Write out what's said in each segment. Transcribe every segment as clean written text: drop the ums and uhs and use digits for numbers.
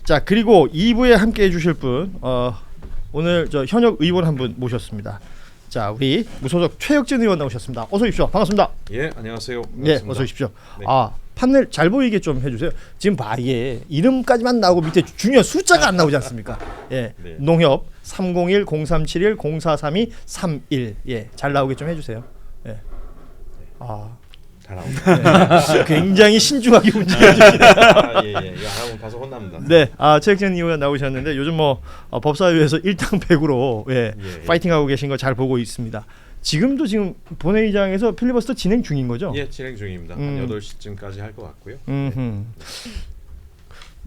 자, 그리고 2부에 함께 해주실 분 오늘 저 현역 의원 한 분 모셨습니다. 자, 우리 무소속 최혁진 의원 나오셨습니다. 어서 오십시오. 반갑습니다. 예, 안녕하세요. 네, 어서 오십시오. 네. 판넬 잘 보이게 좀 해주세요. 지금 이게 이름까지만 나오고 밑에 중요한 숫자가 안 나오지 않습니까? 예, 네. 농협 301-0371-0432-31 예, 잘 나오게 좀 해주세요. 예. 잘 나옵니다. 네. 굉장히 신중하게 움직여주시네요. 예. 이거 안 하면 가서 혼납니다. 네, 최혁진 의원 나오셨는데 요즘 법사위에서 일당백으로 예, 파이팅하고 계신 거 잘 보고 있습니다. 지금 본회의장에서 필리버스터 진행 중인 거죠? 예, 진행 중입니다. 한 8시쯤까지 할 것 같고요.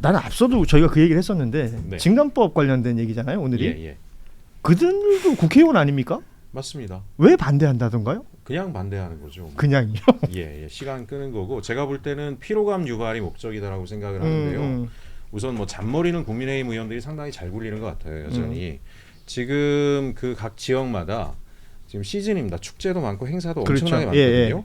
나는 앞서도 저희가 그 얘기를 했었는데 네. 증감법 관련된 얘기잖아요, 오늘이. 예. 그들도 국회의원 아닙니까? 맞습니다. 왜 반대한다던가요? 그냥 반대하는 거죠. 그냥요? 예, 시간 끄는 거고 제가 볼 때는 피로감 유발이 목적이다라고 생각을 하는데요. 우선 잔머리는 국민의힘 의원들이 상당히 잘 굴리는 것 같아요, 여전히. 지금 그 각 지역마다 지금 시즌입니다. 축제도 많고 행사도 그렇죠. 엄청나게 많거든요.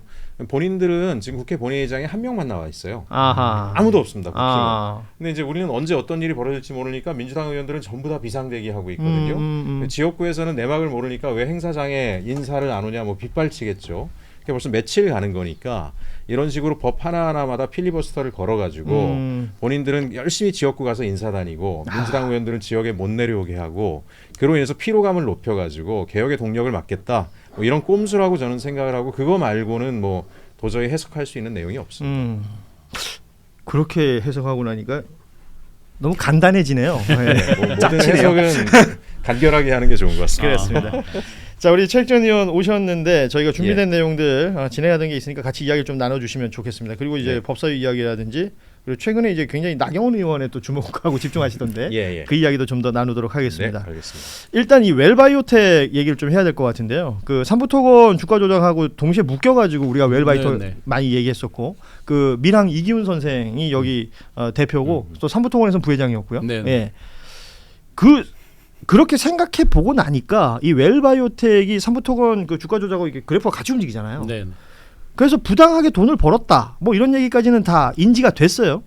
본인들은 지금 국회 본회의장에 한 명만 나와 있어요. 아무도 없습니다. 국힘은. 근데 이제 우리는 언제 어떤 일이 벌어질지 모르니까 민주당 의원들은 전부 다 비상대기하고 있거든요. 지역구에서는 내막을 모르니까 왜 행사장에 인사를 안 오냐 빗발치겠죠. 그게 벌써 며칠 가는 거니까 이런 식으로 법 하나하나마다 필리버스터를 걸어가지고 본인들은 열심히 지역구 가서 인사 다니고 민주당 의원들은 지역에 못 내려오게 하고 그로 인해서 피로감을 높여가지고 개혁의 동력을 막겠다. 이런 꼼수라고 저는 생각을 하고 그거 말고는 도저히 해석할 수 있는 내용이 없습니다. 그렇게 해석하고 나니까 너무 간단해지네요. 모든 해석은 간결하게 하는 게 좋은 것 같습니다. 그렇습니다. 자, 우리 최혁진 의원 오셨는데 저희가 준비된 내용들 진행하던 게 있으니까 같이 이야기를 좀 나눠주시면 좋겠습니다. 그리고 이제 법사위 이야기라든지 그리고 최근에 이제 굉장히 나경원 의원에 또 주목하고 집중하시던데 그 이야기도 좀 더 나누도록 하겠습니다. 네, 알겠습니다. 일단 이 웰바이오텍 얘기를 좀 해야 될 것 같은데요. 그 삼부토건 주가 조작하고 동시에 묶여가지고 우리가 웰바이오텍 많이 얘기했었고 그 밀항 이기훈 선생이 여기 대표고 또 삼부토건에서는 부회장이었고요. 예. 그렇게 생각해 보고 나니까 이 웰바이오텍이 삼부토건 그 주가 조작하고 이렇게 그래프가 같이 움직이잖아요. 네. 그래서 부당하게 돈을 벌었다. 이런 얘기까지는 다 인지가 됐어요.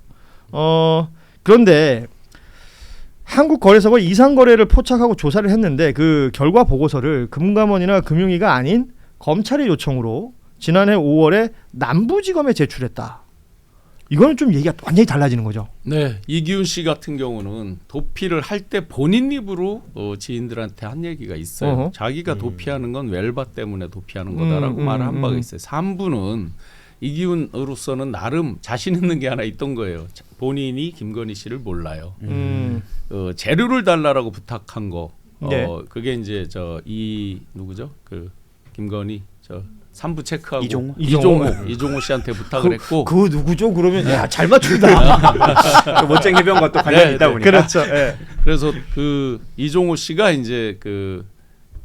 그런데 한국거래소가 이상 거래를 포착하고 조사를 했는데 그 결과 보고서를 금감원이나 금융위가 아닌 검찰의 요청으로 지난해 5월에 남부지검에 제출했다. 이거는 좀 얘기가 완전히 달라지는 거죠. 네, 이기훈 씨 같은 경우는 도피를 할 때 본인 입으로 지인들한테 한 얘기가 있어요. 자기가 도피하는 건 웰바 때문에 도피하는 거다라고 말을 한 바가 있어요. 3부는 이기훈으로서는 나름 자신 있는 게 하나 있던 거예요. 본인이 김건희 씨를 몰라요. 재료를 달라라고 부탁한 거. 그게 이제 누구죠? 그 김건희 3부 체크하고 이종호 씨한테 부탁을 했고 그 누구죠? 그러면 잘 맞춘다. 멋쟁이 해병과 또 관련이 있다 보니까. 그렇죠. 그래서 그 이종호 씨가 이제 그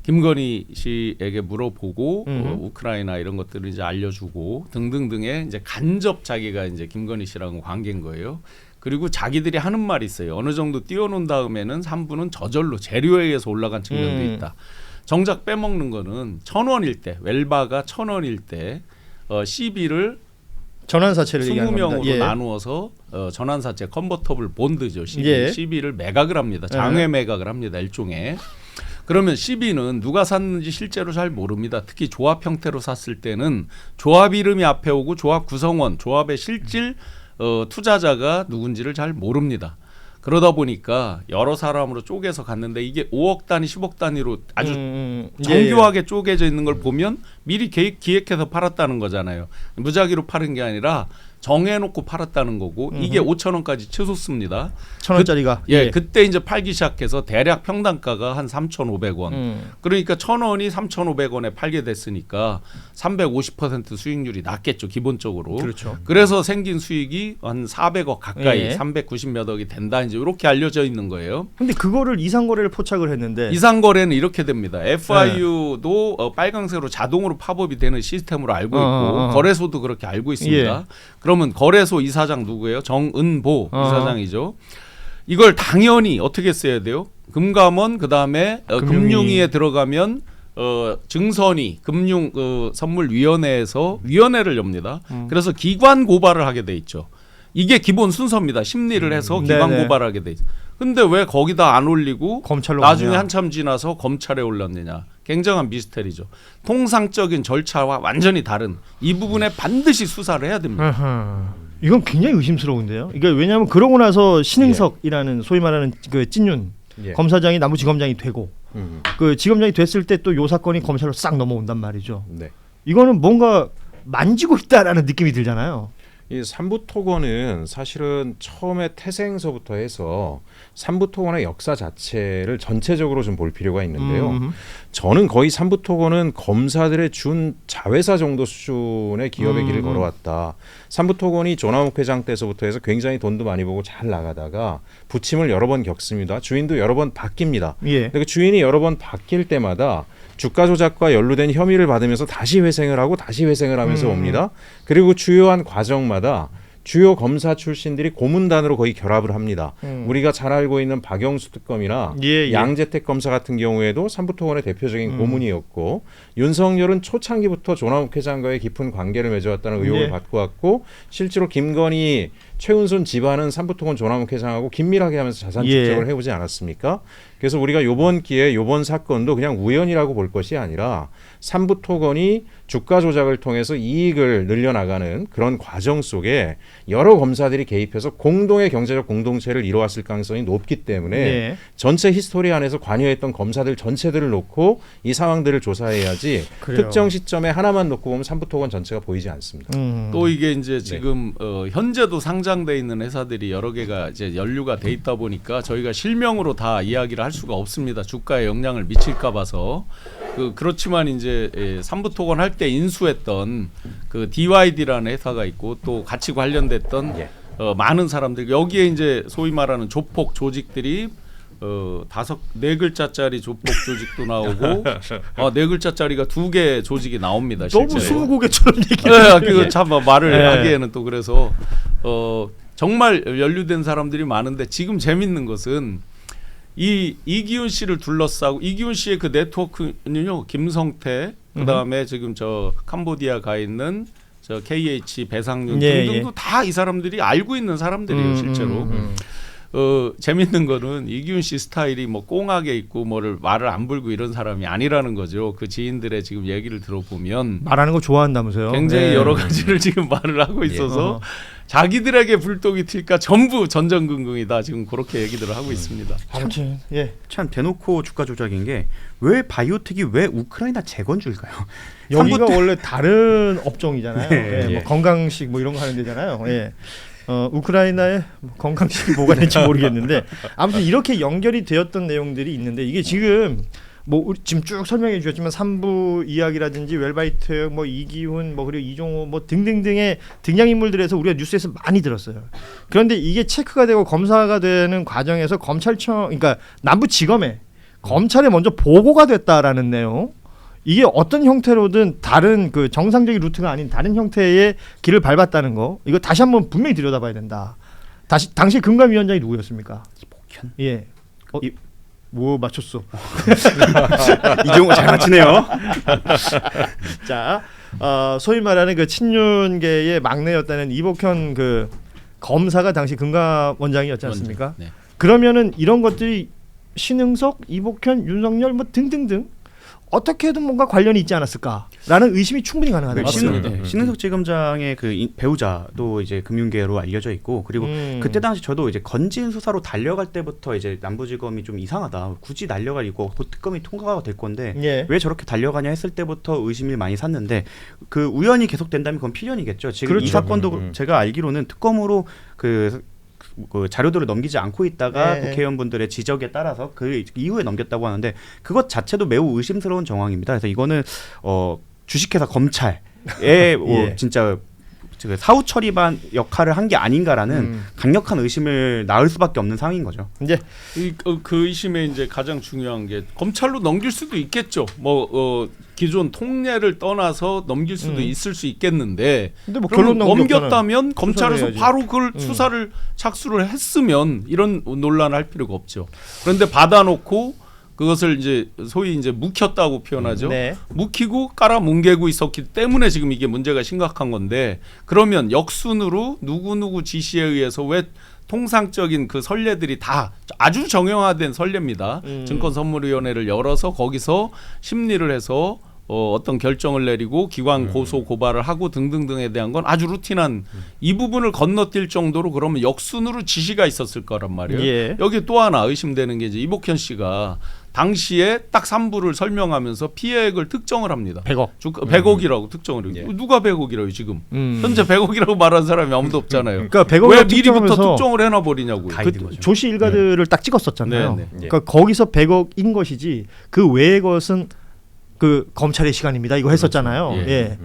김건희 씨에게 물어보고 우크라이나 이런 것들을 이제 알려주고 등등등의 이제 간접 자기가 이제 김건희 씨랑 관계인 거예요. 그리고 자기들이 하는 말이 있어요. 어느 정도 띄워놓은 다음에는 3부는 저절로 재료에 의해서 올라간 측면도 있다. 정작 빼먹는 거는 1,000원일 때 웰바가 1,000원일 때 CB를 전환사채를 얘기하는 겁니다. 20명으로 나누어서 전환사채 컨버터블 본드죠. CB를 매각을 합니다. 장외 매각을 합니다. 일종의. 그러면 CB는 누가 샀는지 실제로 잘 모릅니다. 특히 조합 형태로 샀을 때는 조합 이름이 앞에 오고 조합 구성원, 조합의 실질 투자자가 누군지를 잘 모릅니다. 그러다 보니까 여러 사람으로 쪼개서 갔는데 이게 5억 단위, 10억 단위로 아주 정교하게 쪼개져 있는 걸 보면 미리 기획해서 팔았다는 거잖아요. 무작위로 파는 게 아니라 정해놓고 팔았다는 거고 이게 5,000원까지 치솟습니다. 1,000원짜리가 그때 이제 팔기 시작해서 대략 평단가가 한 3,500원. 그러니까 1,000원이 3,500원에 팔게 됐으니까 350% 수익률이 낮겠죠, 기본적으로. 그렇죠. 그래서 생긴 수익이 한 400억 가까이, 390몇 억이 된다 이제 이렇게 알려져 있는 거예요. 근데 그거를 이상 거래를 포착을 했는데 이상 거래는 이렇게 됩니다. FIU도 빨강색으로 자동으로 팝업이 되는 시스템으로 알고 있고 거래소도 그렇게 알고 있습니다. 그러면 거래소 이사장 누구예요? 정은보 이사장이죠. 이걸 당연히 어떻게 써야 돼요? 금감원 그다음에 금융위에 들어가면 증선위 금융 선물위원회에서 위원회를 엽니다. 그래서 기관 고발을 하게 돼 있죠. 이게 기본 순서입니다. 심리를 해서 기관 네네. 고발하게 돼 있어. 근데 왜 거기다 안 올리고 검찰로 나중에 가냐. 한참 지나서 검찰에 올랐느냐. 굉장한 미스테리죠. 통상적인 절차와 완전히 다른 이 부분에 반드시 수사를 해야 됩니다. 아하. 이건 굉장히 의심스러운데요. 이게 왜냐하면 그러고 나서 신흥석이라는 소위 말하는 그 찐윤 검사장이 남부지검장이 되고 그 지검장이 됐을 때 또 요 사건이 검찰로 싹 넘어온단 말이죠. 네. 이거는 뭔가 만지고 있다라는 느낌이 들잖아요. 이 삼부토건은 사실은 처음에 태생서부터 해서 삼부토건의 역사 자체를 전체적으로 좀 볼 필요가 있는데요. 저는 거의 삼부토건은 검사들의 준 자회사 정도 수준의 기업의 길을 걸어왔다. 삼부토건이 조남욱 회장 때서부터 해서 굉장히 돈도 많이 벌고 잘 나가다가 부침을 여러 번 겪습니다. 주인도 여러 번 바뀝니다. 예. 근데 그 주인이 여러 번 바뀔 때마다 주가 조작과 연루된 혐의를 받으면서 다시 회생을 하고 다시 회생을 하면서 옵니다. 그리고 주요한 과정마다 주요 검사 출신들이 고문단으로 거의 결합을 합니다. 우리가 잘 알고 있는 박영수 특검이나 양재택 검사 같은 경우에도 삼부토건의 대표적인 고문이었고 윤석열은 초창기부터 조남욱 회장과의 깊은 관계를 맺어왔다는 의혹을 받고 왔고 실제로 김건희 최은순 집안은 삼부토건 조남욱 회장하고 긴밀하게 하면서 자산 축적을 해오지 않았습니까? 그래서 우리가 이번 기회에 이번 사건도 그냥 우연이라고 볼 것이 아니라 삼부토건이 주가 조작을 통해서 이익을 늘려나가는 그런 과정 속에 여러 검사들이 개입해서 공동의 경제적 공동체를 이뤄왔을 가능성이 높기 때문에 전체 히스토리 안에서 관여했던 검사들 전체들을 놓고 이 상황들을 조사해야지 특정 시점에 하나만 놓고 보면 삼부토건 전체가 보이지 않습니다. 또 이게 이제 지금 현재도 상장돼 있는 회사들이 여러 개가 이제 연루가 돼 있다 보니까 저희가 실명으로 다 이야기를 할 수가 없습니다. 주가에 영향을 미칠까 봐서. 그렇지만 이제 삼부토건 할 때 인수했던 그 DYD라는 회사가 있고 또 같이 관련됐던 많은 사람들 여기에 이제 소위 말하는 조폭 조직들이 네 글자짜리 조폭 조직도 나오고 네 글자짜리가 2개 조직이 나옵니다. 너무 실제로. 20개처럼 얘기해요. 그거 참 말을 하기에는 또 그래서 정말 연루된 사람들이 많은데 지금 재밌는 것은 이기훈 씨를 둘러싸고 이기훈 씨의 그 네트워크는요 김성태 그다음에 지금 저 캄보디아 가 있는 저 KH 배상윤 등등도 다 이 사람들이 알고 있는 사람들이에요 실제로. 재밌는 거는 이기훈 씨 스타일이 뭐 꽁하게 있고 말을 안 불고 이런 사람이 아니라는 거죠. 그 지인들의 지금 얘기를 들어보면 말하는 거 좋아한다면서요. 굉장히 여러 가지를 지금 말을 하고 있어서 자기들에게 불똥이 튈까 전부 전전긍긍이다. 지금 그렇게 얘기들을 하고 있습니다. 아무튼 참 대놓고 주가 조작인 게 왜 바이오텍이 왜 우크라이나 재건주일까요? 여기가 원래 다른 업종이잖아요. 뭐 건강식 뭐 이런 거 하는 데잖아요. 우크라이나에 건강식이 뭐가 될지 모르겠는데 아무튼 이렇게 연결이 되었던 내용들이 있는데 이게 지금 뭐 지금 쭉 설명해 주셨지만 3부 이야기라든지 웰바이트 뭐 이기훈 뭐 그리고 이종호 뭐 등등등의 등장인물들에서 우리가 뉴스에서 많이 들었어요. 그런데 이게 체크가 되고 검사가 되는 과정에서 검찰청 그러니까 남부지검에 검찰에 먼저 보고가 됐다라는 내용. 이게 어떤 형태로든 다른 그 정상적인 루트가 아닌 다른 형태의 길을 밟았다는 거 이거 다시 한번 분명히 들여다봐야 된다. 당시 금감위원장이 누구였습니까? 이복현. 뭐 맞췄어. 이종호 잘 맞히네요. 자, 소위 말하는 그 친윤계의 막내였다는 이복현 그 검사가 당시 금감원장이었지 않습니까? 그러면은 이런 것들이 신흥석, 이복현, 윤석열 뭐 등등등 어떻게든 뭔가 관련이 있지 않았을까라는 의심이 충분히 가능하다. 맞습니다. 신흥석 지검장의 그 배우자도 이제 금융계로 알려져 있고 그리고 그때 당시 저도 이제 건진 수사로 달려갈 때부터 이제 남부지검이 좀 이상하다. 굳이 달려갈 이거 곧 특검이 통과가 될 건데 왜 저렇게 달려가냐 했을 때부터 의심이 많이 샀는데 그 우연히 계속된다면 그건 필연이겠죠. 지금 이 사건도 제가 알기로는 특검으로 그 자료들을 넘기지 않고 있다가 국회의원분들의 지적에 따라서 그 이후에 넘겼다고 하는데 그것 자체도 매우 의심스러운 정황입니다. 그래서 이거는 주식회사 검찰의 진짜 사후 처리반 역할을 한 게 아닌가라는 강력한 의심을 낳을 수밖에 없는 상황인 거죠. 이제 그 의심에 이제 가장 중요한 게 검찰로 넘길 수도 있겠죠. 기존 통례를 떠나서 넘길 수도 있을 수 있겠는데 근데 뭐 결론 넘겼다면 검찰에서 바로 그걸 수사를 착수를 했으면 이런 논란을 할 필요가 없죠. 그런데 받아놓고 그것을 이제 소위 이제 묵혔다고 표현하죠. 네. 묵히고 깔아뭉개고 있었기 때문에 지금 이게 문제가 심각한 건데 그러면 역순으로 누구누구 지시에 의해서 왜 통상적인 그 선례들이 다 아주 정형화된 선례입니다. 증권선물위원회를 열어서 거기서 심리를 해서 어떤 결정을 내리고 기관 고소 고발을 하고 등등등에 대한 건 아주 루틴한 이 부분을 건너뛸 정도로 그러면 역순으로 지시가 있었을 거란 말이에요. 예. 여기 또 하나 의심되는 게 이제 이복현 씨가 당시에 딱 3부를 설명하면서 피해액을 특정을 합니다. 100억. 100억이라고 특정을 해요. 예. 누가 100억이라요 지금? 현재 100억이라고 말한 사람이 아무도 없잖아요. 그러니까 100억을 왜 미리부터 특정을 해놔 버리냐고요. 그 조시 일가들을 딱 찍었었잖아요. 네, 그러니까 거기서 100억인 것이지 그 외의 것은 그 검찰의 시간입니다. 이거 했었잖아요. 그렇죠. 예.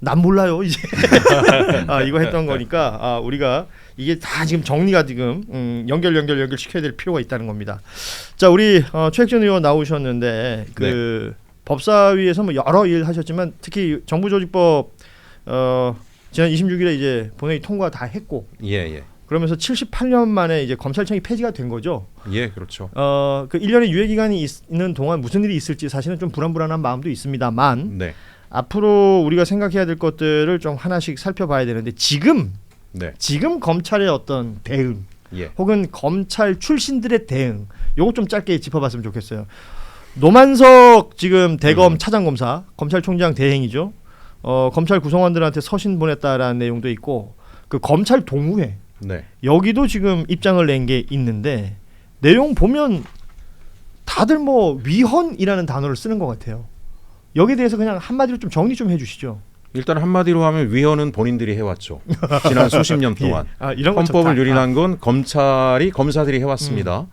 난 몰라요 이제. 이거 했던 거니까 우리가 이게 다 지금 정리가 지금 연결 시켜야 될 필요가 있다는 겁니다. 자, 우리 최혁준 의원 나오셨는데 그 법사위에서 뭐 여러 일 하셨지만 특히 정부조직법 지난 26일에 이제 본회의 통과 다 했고. 예. 그러면서 78년 만에 이제 검찰청이 폐지가 된 거죠. 예, 그렇죠. 그 1년의 유예 기간이 있는 동안 무슨 일이 있을지 사실은 좀 불안한 마음도 있습니다만 앞으로 우리가 생각해야 될 것들을 좀 하나씩 살펴봐야 되는데 지금 검찰의 어떤 대응 혹은 검찰 출신들의 대응 요거 좀 짧게 짚어봤으면 좋겠어요. 노만석 지금 대검 차장검사 검찰총장 대행이죠. 검찰 구성원들한테 서신 보냈다라는 내용도 있고 그 검찰 동우회 여기도 지금 입장을 낸 게 있는데 내용 보면 다들 뭐 위헌이라는 단어를 쓰는 것 같아요. 여기에 대해서 그냥 한마디로 좀 정리 좀 해주시죠. 일단 한마디로 하면 위헌은 본인들이 해왔죠. 지난 수십 년 동안. 이런 헌법을 유린한 건 검사들이 해왔습니다.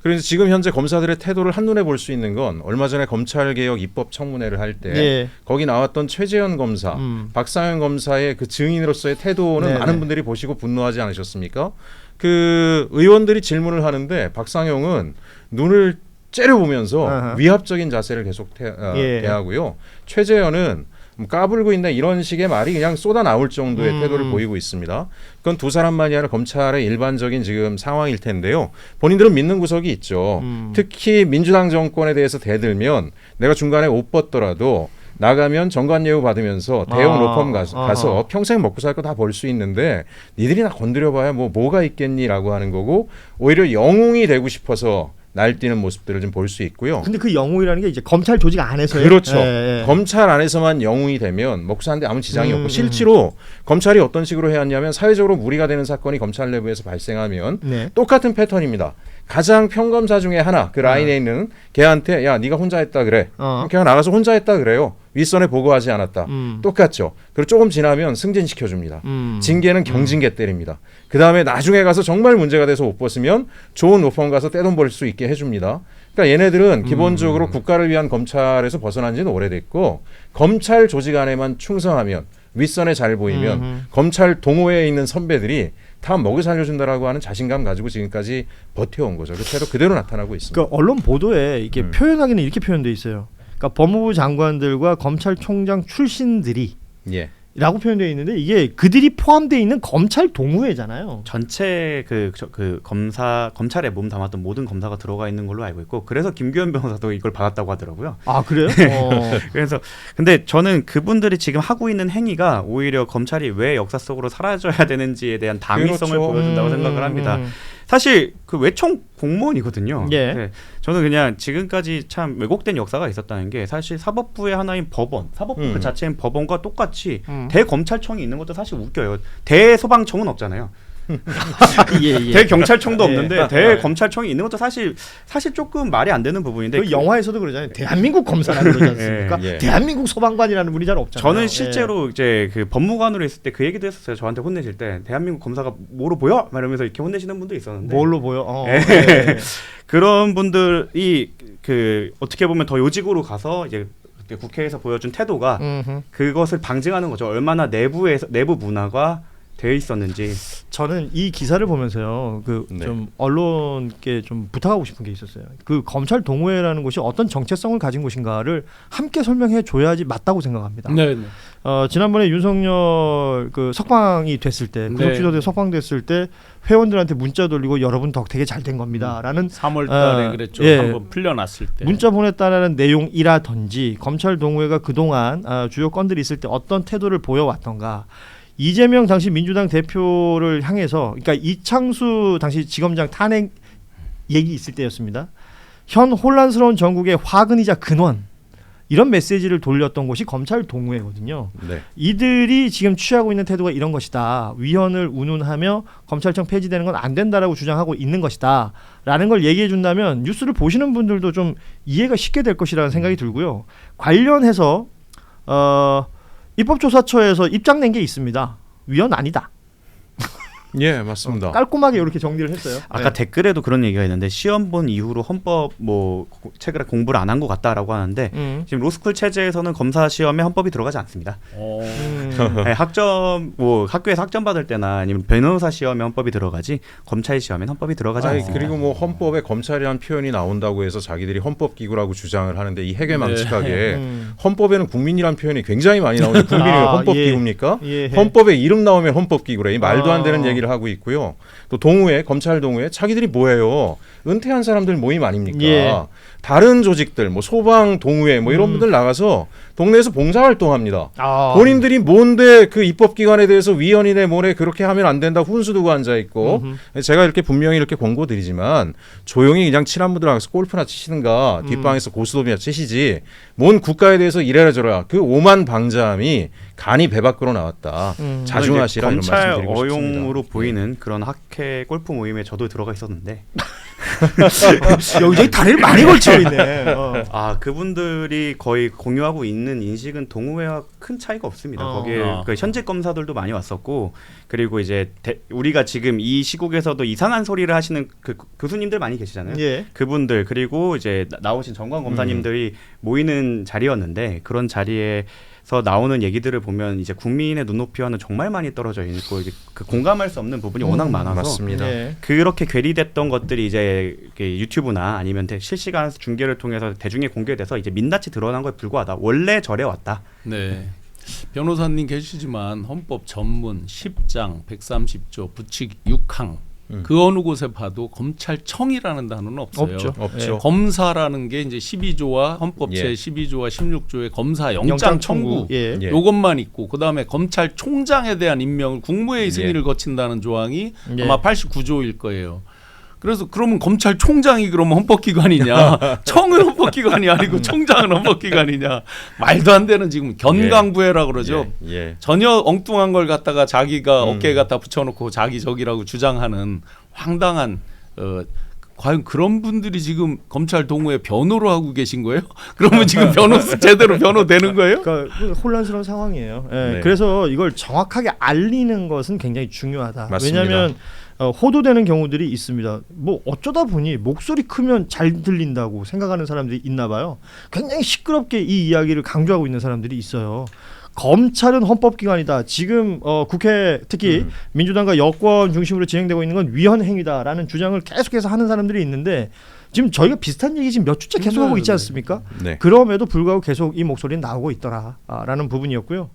그래서 지금 현재 검사들의 태도를 한눈에 볼 수 있는 건 얼마 전에 검찰개혁 입법 청문회를 할 때 거기 나왔던 최재현 검사, 박상현 검사의 그 증인으로서의 태도는 많은 분들이 보시고 분노하지 않으셨습니까? 그 의원들이 질문을 하는데 박상영은 눈을 째려보면서 위압적인 자세를 계속 대하고요. 최재현은 까불고 있나 이런 식의 말이 그냥 쏟아 나올 정도의 태도를 보이고 있습니다. 그건 두 사람만이 아니라 검찰의 일반적인 지금 상황일 텐데요. 본인들은 믿는 구석이 있죠. 특히 민주당 정권에 대해서 대들면 내가 중간에 옷 벗더라도 나가면 정관예우 받으면서 대형 로펌 가서 평생 먹고 살 거 다 벌 수 있는데 니들이 나 건드려봐야 뭐가 있겠니라고 하는 거고 오히려 영웅이 되고 싶어서 날뛰는 모습들을 좀 볼 수 있고요. 근데 그 영웅이라는 게 이제 검찰 조직 안에서요. 그렇죠. 검찰 안에서만 영웅이 되면 먹고 사는데 아무 지장이 없고 실제로 검찰이 어떤 식으로 해왔냐면 사회적으로 무리가 되는 사건이 검찰 내부에서 발생하면 똑같은 패턴입니다. 가장 평검사 중에 하나 그 라인에 있는 걔한테 야 네가 혼자 했다 그래. 걔가 나가서 혼자 했다 그래요. 윗선에 보고하지 않았다. 똑같죠. 그리고 조금 지나면 승진시켜줍니다. 징계는 경징계 때립니다. 그 다음에 나중에 가서 정말 문제가 돼서 못 벗으면 좋은 로펌 가서 떼돈 벌 수 있게 해줍니다. 그러니까 얘네들은 기본적으로 국가를 위한 검찰에서 벗어난 지는 오래됐고 검찰 조직 안에만 충성하면 윗선에 잘 보이면 검찰 동호회에 있는 선배들이 다 먹여 살려준다라고 하는 자신감 가지고 지금까지 버텨온 거죠. 그 태도 그대로 나타나고 있습니다. 그러니까 언론 보도에 이게 표현하기는 이렇게 표현돼 있어요. 그러니까 법무부 장관들과 검찰총장 출신들이 라고 표현되어 있는데 이게 그들이 포함되어 있는 검찰 동호회잖아요. 전체 그 검찰에 몸 담았던 모든 검사가 들어가 있는 걸로 알고 있고 그래서 김규현 변호사도 이걸 받았다고 하더라고요. 아 그래요? 그래서 근데 저는 그분들이 지금 하고 있는 행위가 오히려 검찰이 왜 역사 속으로 사라져야 되는지에 대한 당위성을 보여준다고 생각을 합니다. 사실 그 외청 공무원이거든요. 저는 그냥 지금까지 참 왜곡된 역사가 있었다는 게 사실 사법부의 하나인 법원, 사법부 그 자체인 법원과 똑같이 대검찰청이 있는 것도 사실 웃겨요. 대소방청은 없잖아요. 대경찰청도 없는데 대검찰청이 있는 것도 사실 조금 말이 안 되는 부분인데 그 영화에서도 그러잖아요. 대한민국 검사라고 그러지 않습니까? 대한민국 소방관이라는 분이 잘 없잖아요. 저는 실제로 이제 그 법무관으로 있을 때 그 얘기도 했었어요. 저한테 혼내실 때 대한민국 검사가 뭐로 보여? 이러면서 이렇게 혼내시는 분도 있었는데 뭘로 보여? 그런 분들이 그 어떻게 보면 더 요직으로 가서 이제 국회에서 보여준 태도가 그것을 방증하는 거죠. 얼마나 내부 문화가 되어 있었는지. 저는 이 기사를 보면서요, 그 좀 언론께 좀 부탁하고 싶은 게 있었어요. 그 검찰 동호회라는 곳이 어떤 정체성을 가진 곳인가를 함께 설명해 줘야지 맞다고 생각합니다. 네. 지난번에 윤석열 그 석방이 됐을 때, 구속기소돼 석방됐을 때 회원들한테 문자 돌리고 여러분 덕 되게 잘 된 겁니다라는 3월달에 그랬죠. 한번 풀려났을 때 문자 보냈다라는 내용이라든지 검찰 동호회가 그동안 주요 건들이 있을 때 어떤 태도를 보여왔던가. 이재명 당시 민주당 대표를 향해서, 그러니까 이창수 당시 지검장 탄핵 얘기 있을 때였습니다. 현 혼란스러운 전국의 화근이자 근원, 이런 메시지를 돌렸던 곳이 검찰 동호회거든요. 네. 이들이 지금 취하고 있는 태도가 이런 것이다. 위헌을 운운하며 검찰청 폐지되는 건 안 된다라고 주장하고 있는 것이다. 라는 걸 얘기해 준다면 뉴스를 보시는 분들도 좀 이해가 쉽게 될 것이라는 생각이 들고요. 관련해서 입법조사처에서 입장 낸 게 있습니다. 위헌 아니다. 예, 맞습니다. 깔끔하게 이렇게 정리를 했어요. 아까 댓글에도 그런 얘기가 있는데 시험 본 이후로 헌법 책을 공부를 안 한 것 같다라고 하는데 지금 로스쿨 체제에서는 검사 시험에 헌법이 들어가지 않습니다. 네, 학교에서 학점 받을 때나 아니면 변호사 시험에 헌법이 들어가지 검찰 시험에 헌법이 들어가지 않습니다. 그리고 뭐 헌법에 검찰이라는 표현이 나온다고 해서 자기들이 헌법기구라고 주장을 하는데 이 해괴망측하게 헌법에는 국민이라는 표현이 굉장히 많이 나오는데 국민이 헌법기구입니까? 헌법에 이름 나오면 헌법기구래. 말도 안 되는 얘기를 하고 있고요. 또 동호회, 검찰 동호회 자기들이 뭐예요? 은퇴한 사람들 모임 아닙니까? 다른 조직들, 뭐 소방 동호회 뭐 이런 분들 나가서 동네에서 봉사활동합니다. 본인들이 뭔데 그 입법기관에 대해서 위헌이네 뭐래 그렇게 하면 안 된다 훈수 두고 앉아 있고 제가 이렇게 분명히 이렇게 권고드리지만 조용히 그냥 친한 분들 나가서 골프나 치시든가 뒷방에서 고스톱이나 치시지 뭔 국가에 대해서 이래라 저래라 그 오만 방자함이 간이 배 밖으로 나왔다. 자중하시라 이런 말씀 드리고 싶습니다. 검찰 어용으로 보이는 그런 학회 골프 모임에 저도 들어가 있었는데 여기저기 다리를 많이 걸쳐 있네. 그분들이 거의 공유하고 있는 인식은 동호회와 큰 차이가 없습니다. 거기에 그 현직 검사들도 많이 왔었고 그리고 이제 우리가 지금 이 시국에서도 이상한 소리를 하시는 그 교수님들 많이 계시잖아요. 그분들 그리고 이제 나오신 정관 검사님들이 모이는 자리였는데 그런 자리에서 나오는 얘기들을 보면 이제 국민의 눈높이와는 정말 많이 떨어져 있고 이제 그 공감할 수 없는 부분이 워낙 많아서 맞습니다. 그렇게 괴리됐던 것들이 이제 유튜브나 아니면 실시간 중계를 통해서 대중에 공개돼서 이제 민낯이 드러난 거에 불과하다. 원래 저래 왔다. 네. 변호사님 계시지만 헌법 전문 10장 130조 부칙 6항 그 어느 곳에 봐도 검찰청이라는 단어는 없어요. 없죠. 검사라는 게 이제 12조와 헌법 제 12조와 16조의 검사 영장 청구 요것만 있고 그다음에 검찰총장에 대한 임명을 국무회의 승인을 거친다는 조항이 아마 89조일 거예요. 그래서 그러면 검찰총장이 그러면 헌법기관이냐? 청은 헌법기관이 아니고 총장은 헌법기관이냐? 말도 안 되는 지금 견강부회라고 그러죠. 전혀 엉뚱한 걸 갖다가 자기가 어깨에 갖다 붙여놓고 자기 적이라고 주장하는 황당한 과연 그런 분들이 지금 검찰 동호회 변호로 하고 계신 거예요? 그러면 지금 제대로 변호 되는 거예요? 그러니까 혼란스러운 상황이에요. 그래서 이걸 정확하게 알리는 것은 굉장히 중요하다. 맞습니다. 왜냐하면 호도되는 경우들이 있습니다. 뭐 어쩌다 보니 목소리 크면 잘 들린다고 생각하는 사람들이 있나 봐요. 굉장히 시끄럽게 이 이야기를 강조하고 있는 사람들이 있어요. 검찰은 헌법기관이다. 지금 국회 특히 민주당과 여권 중심으로 진행되고 있는 건 위헌 행위다라는 주장을 계속해서 하는 사람들이 있는데 지금 저희가 비슷한 얘기 지금 몇 주째 계속하고 있지 않습니까? 그럼에도 불구하고 계속 이 목소리는 나오고 있더라라는 부분이었고요.